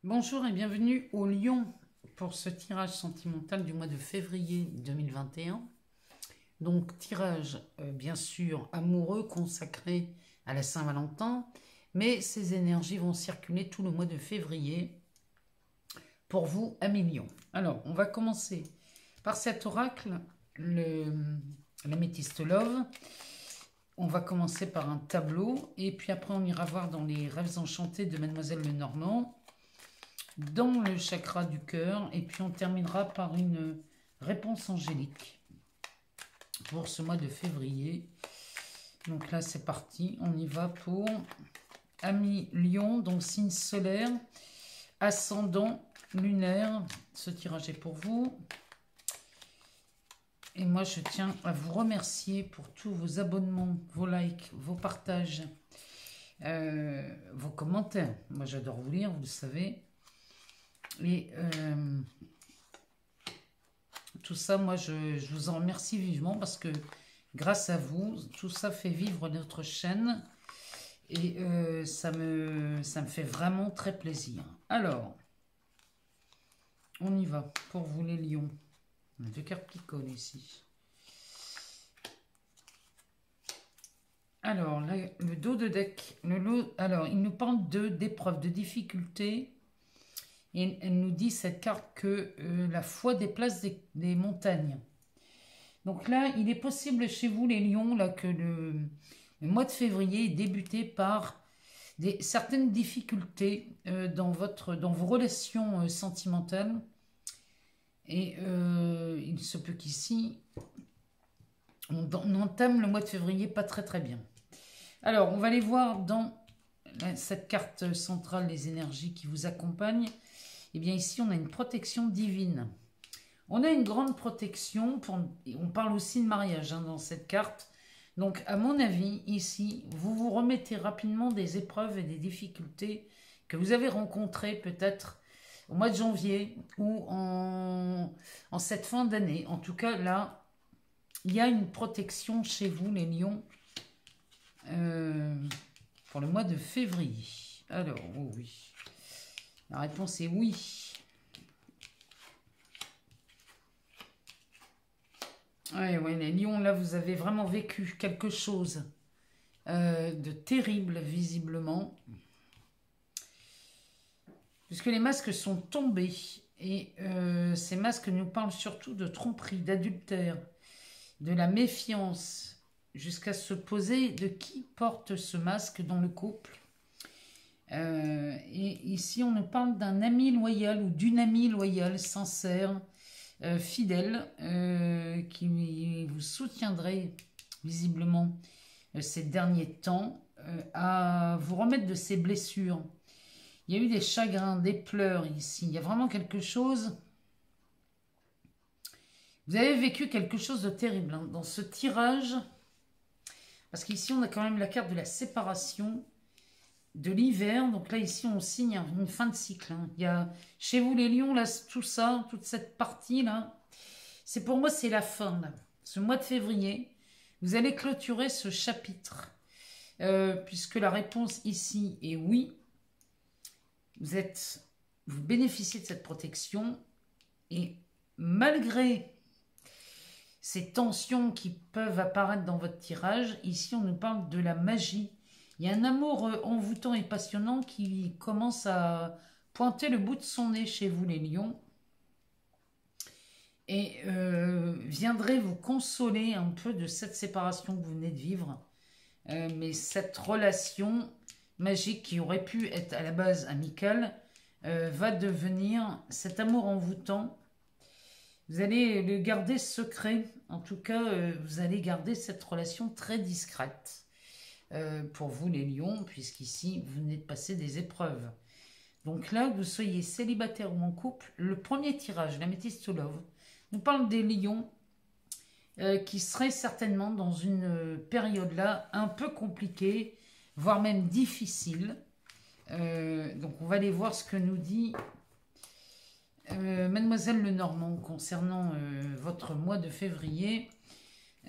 Bonjour et bienvenue au Lion pour ce tirage sentimental du mois de février 2021. Donc tirage bien sûr amoureux consacré à la Saint-Valentin, mais ces énergies vont circuler tout le mois de février pour vous, amis Lion. Alors on va commencer par cet oracle, l'améthyste Love. On va commencer par un tableau et puis après on ira voir dans les rêves enchantés de Mademoiselle Lenormand, dans le chakra du cœur, et puis on terminera par une réponse angélique pour ce mois de février. Donc là c'est parti, on y va pour Amis Lion, donc signe solaire, ascendant lunaire. Ce tirage est pour vous. Et moi je tiens à vous remercier pour tous vos abonnements, vos likes, vos partages, vos commentaires. Moi j'adore vous lire, vous le savez. Et tout ça, moi, je vous en remercie vivement parce que grâce à vous, tout ça fait vivre notre chaîne et ça me fait vraiment très plaisir. Alors, on y va pour vous les lions. On a deux cartes qui collent ici. Alors, là, le dos de deck, alors, il nous parle d'épreuves, de difficultés. Et elle nous dit, cette carte, que la foi déplace des montagnes. Donc là, il est possible chez vous, les lions, là, que le mois de février est débuté par certaines difficultés dans vos relations sentimentales. Et il se peut qu'ici, on entame le mois de février pas très très bien. Alors, on va aller voir dans cette carte centrale les énergies qui vous accompagnent. Et bien ici, on a une protection divine. On a une grande protection, on parle aussi de mariage dans cette carte. Donc, à mon avis, ici, vous vous remettez rapidement des épreuves et des difficultés que vous avez rencontrées peut-être au mois de janvier ou en cette fin d'année. En tout cas, là, il y a une protection chez vous, les lions, pour le mois de février. Alors, oh oui. La réponse est oui. Ouais, les lions, là, vous avez vraiment vécu quelque chose de terrible, visiblement. Puisque les masques sont tombés. Et ces masques nous parlent surtout de tromperie, d'adultère, de la méfiance, jusqu'à se poser de qui porte ce masque dans le couple. Et ici, on nous parle d'un ami loyal ou d'une amie loyale, sincère, fidèle, qui vous soutiendrait visiblement ces derniers temps à vous remettre de ces blessures. Il y a eu des chagrins, des pleurs ici. Il y a vraiment quelque chose. Vous avez vécu quelque chose de terrible dans ce tirage. Parce qu'ici, on a quand même la carte de la séparation, de l'hiver. Donc là, ici, on signe une fin de cycle. Il y a chez vous, les lions, là, tout ça, toute cette partie-là, c'est pour moi, c'est la fin. Là. Ce mois de février, vous allez clôturer ce chapitre. Puisque la réponse ici est oui. Vous bénéficiez de cette protection. Et malgré ces tensions qui peuvent apparaître dans votre tirage, ici, on nous parle de la magie. Il y a un amour envoûtant et passionnant qui commence à pointer le bout de son nez chez vous, les lions. Et viendrait vous consoler un peu de cette séparation que vous venez de vivre. Mais cette relation magique qui aurait pu être à la base amicale va devenir cet amour envoûtant. Vous allez le garder secret. En tout cas, vous allez garder cette relation très discrète. Pour vous les lions, puisqu'ici vous venez de passer des épreuves. Donc là, que vous soyez célibataire ou en couple, le premier tirage, l'améthyste Love, nous parle des lions qui seraient certainement dans une période là un peu compliquée, voire même difficile. Donc on va aller voir ce que nous dit Mademoiselle Lenormand concernant votre mois de février.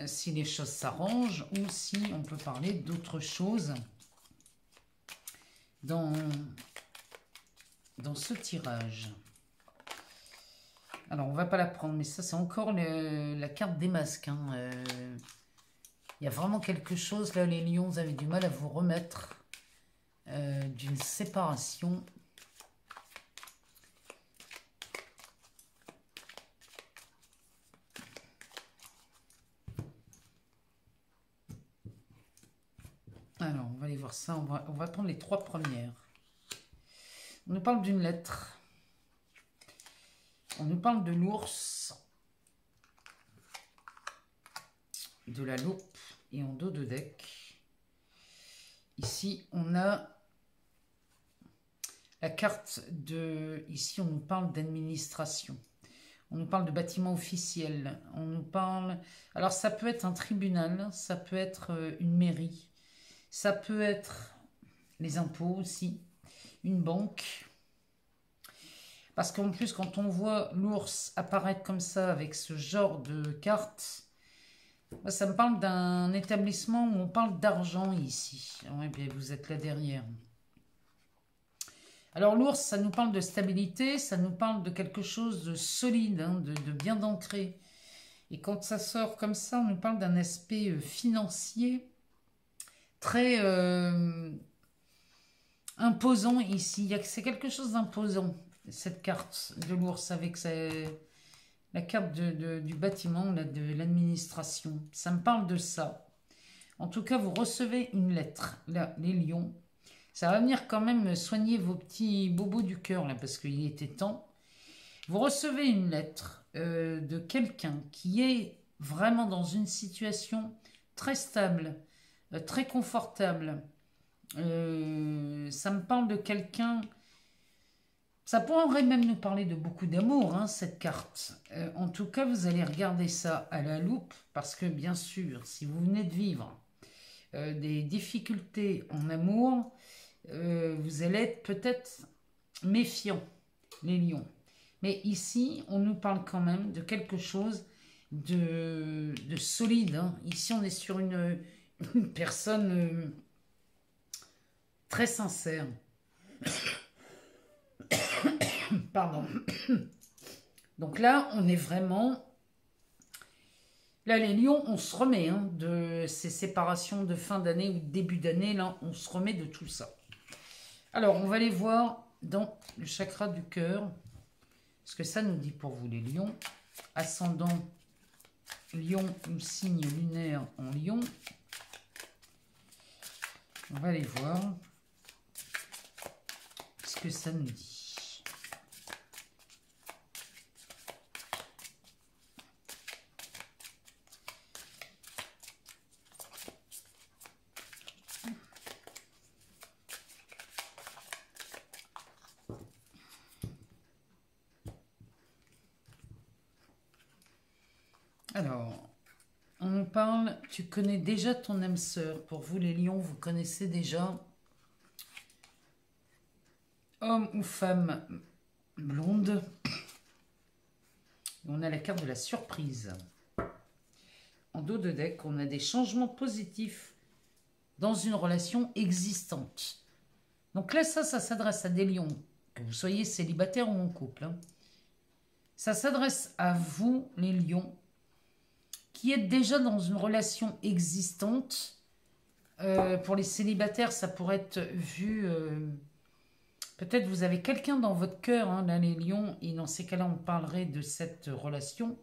Si les choses s'arrangent ou si on peut parler d'autre chose dans dans ce tirage. Alors, on va pas la prendre, mais ça, c'est encore la carte des masques. Hein. Il y a vraiment quelque chose, là, les lions, vous avez du mal à vous remettre d'une séparation. Alors, on va aller voir ça. On va prendre les 3 premières. On nous parle d'une lettre. On nous parle de l'ours, de la loupe et en dos de deck. Ici, on a la carte de... Ici, on nous parle d'administration. On nous parle de bâtiment officiel. On nous parle... Alors, ça peut être un tribunal, ça peut être une mairie, ça peut être les impôts aussi, une banque. Parce qu'en plus, quand on voit l'ours apparaître comme ça, avec ce genre de carte, ça me parle d'un établissement où on parle d'argent ici. Oui, bien, vous êtes là derrière. Alors l'ours, ça nous parle de stabilité, ça nous parle de quelque chose de solide, hein, de bien ancré. Et quand ça sort comme ça, on nous parle d'un aspect financier très imposant ici. C'est quelque chose d'imposant, cette carte de l'ours avec la carte du bâtiment, là, de l'administration. Ça me parle de ça. En tout cas, vous recevez une lettre, là, les lions. Ça va venir quand même soigner vos petits bobos du cœur, là, parce qu'il était temps. Vous recevez une lettre de quelqu'un qui est vraiment dans une situation très stable, très confortable. Ça me parle de quelqu'un... Ça pourrait même nous parler de beaucoup d'amour, hein, cette carte. En tout cas, vous allez regarder ça à la loupe, parce que bien sûr, si vous venez de vivre des difficultés en amour, vous allez être peut-être méfiant, les lions. Mais ici, on nous parle quand même de quelque chose de solide. Hein. Ici, on est sur une personne très sincère. Pardon. Donc là, on est vraiment... Là, les lions, on se remet hein, de ces séparations de fin d'année ou de début d'année. Là, on se remet de tout ça. Alors, on va aller voir dans le chakra du cœur ce que ça nous dit pour vous, les lions. Ascendant lion ou signe lunaire en lion. On va aller voir ce que ça nous dit. Alors, on nous parle, tu connais déjà ton âme sœur. Pour vous les lions, vous connaissez déjà homme ou femme blonde. On a la carte de la surprise. En dos de deck, on a des changements positifs dans une relation existante. Donc là, ça s'adresse à des lions, que vous soyez célibataire ou en couple. Hein. Ça s'adresse à vous, les lions, qui êtes déjà dans une relation existante. Pour les célibataires, ça pourrait être vu... peut-être vous avez quelqu'un dans votre cœur, hein, là, les lions, et dans ces cas-là, on parlerait de cette relation.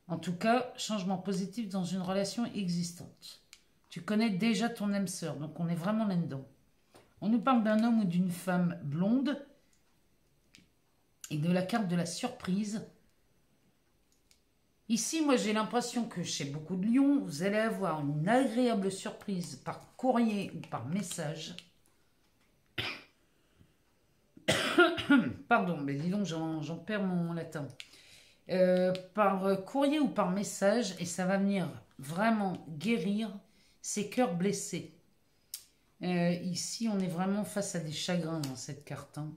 En tout cas, changement positif dans une relation existante. Tu connais déjà ton âme sœur, donc on est vraiment là-dedans. On nous parle d'un homme ou d'une femme blonde et de la carte de la surprise. Ici, moi, j'ai l'impression que chez beaucoup de lions, vous allez avoir une agréable surprise par courrier ou par message. Pardon, mais dis donc, j'en perds mon latin. Par courrier ou par message, et ça va venir vraiment guérir ces cœurs blessés. Ici, on est vraiment face à des chagrins dans cette carte. Hein.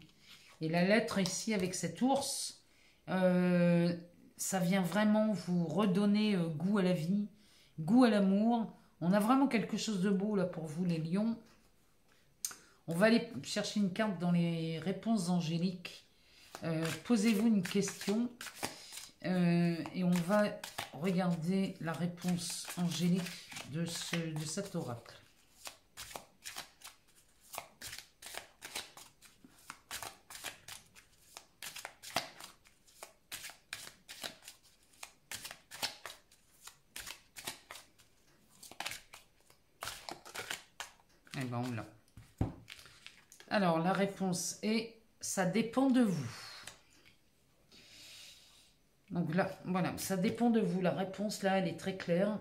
Et la lettre ici, avec cet ours... ça vient vraiment vous redonner goût à la vie, goût à l'amour. On a vraiment quelque chose de beau là pour vous les lions. On va aller chercher une carte dans les réponses angéliques. Posez-vous une question et on va regarder la réponse angélique de cet oracle. Eh ben on l'a. Alors la réponse est, ça dépend de vous. Donc là, voilà, ça dépend de vous. La réponse, là, elle est très claire.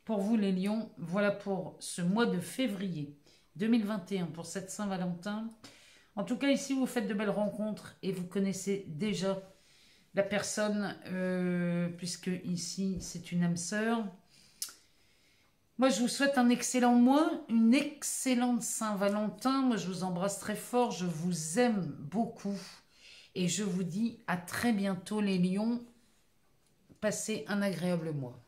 Pour vous, les lions, voilà pour ce mois de février 2021, pour cette Saint-Valentin. En tout cas, ici, vous faites de belles rencontres et vous connaissez déjà la personne, puisque ici, c'est une âme sœur. Moi, je vous souhaite un excellent mois, une excellente Saint-Valentin. Moi, je vous embrasse très fort, je vous aime beaucoup. Et je vous dis à très bientôt, les lions. Passez un agréable mois.